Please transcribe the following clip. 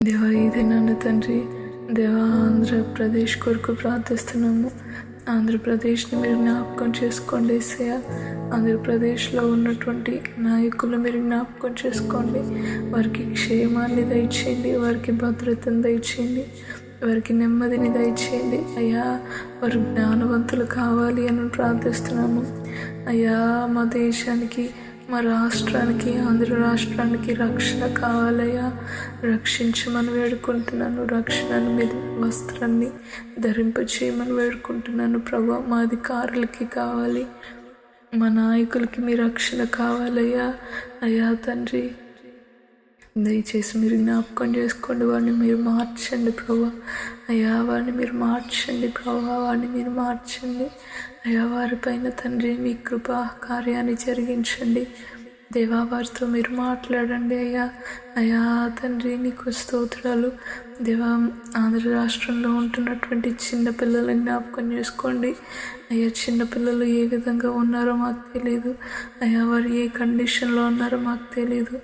దేవా ఈ దినాన్ని తండ్రి, దేవా ఆంధ్రప్రదేశ్ కొరకు ప్రార్థిస్తున్నాము. ఆంధ్రప్రదేశ్ని మీరు జ్ఞాపకం చేసుకోండి యేసయ్యా. ఆంధ్రప్రదేశ్లో ఉన్నటువంటి నాయకులు మీరు జ్ఞాపకం చేసుకోండి. వారికి క్షేమాన్ని దయచేయండి, వారికి భద్రతను దయచేయండి, వారికి నెమ్మదిని దయచేయండి అయ్యా. వారు జ్ఞానవంతులు కావాలి అని ప్రార్థిస్తున్నాము అయ్యా. మా దేశానికి, మా రాష్ట్రానికి, ఆంధ్ర రాష్ట్రానికి రక్షణ కావాలయ్యా. రక్షించమని వేడుకుంటున్నాను. రక్షణను మీద వస్త్రాన్ని ధరింపచేయమని వేడుకుంటున్నాను ప్రభా. మా అధికారులకి కావాలి, మా నాయకులకి మీ రక్షణ కావాలయ్యా. అయ్యా తండ్రి, దయచేసి మీరు జ్ఞాపకం చేసుకోండి. వాడిని మీరు మార్చండి ప్రభా. అయ్యా వాడిని మీరు మార్చండి ప్రభా, వాడిని మీరు మార్చండి అయ్యా. వారిపైన తండ్రి మీ కృపా కార్యాన్ని జరిగించండి దేవా. వారితో మీరు మాట్లాడండి అయ్యా. అయ్యా తండ్రి నీకు స్తోత్రాలు దేవా. ఆంధ్ర రాష్ట్రంలో ఉంటున్నటువంటి చిన్నపిల్లలను జ్ఞాపకం చేసుకోండి అయ్యా. చిన్నపిల్లలు ఏ విధంగా ఉన్నారో మాకు తెలియదు అయ్యా. వారు ఏ కండిషన్లో ఉన్నారో మాకు తెలియదు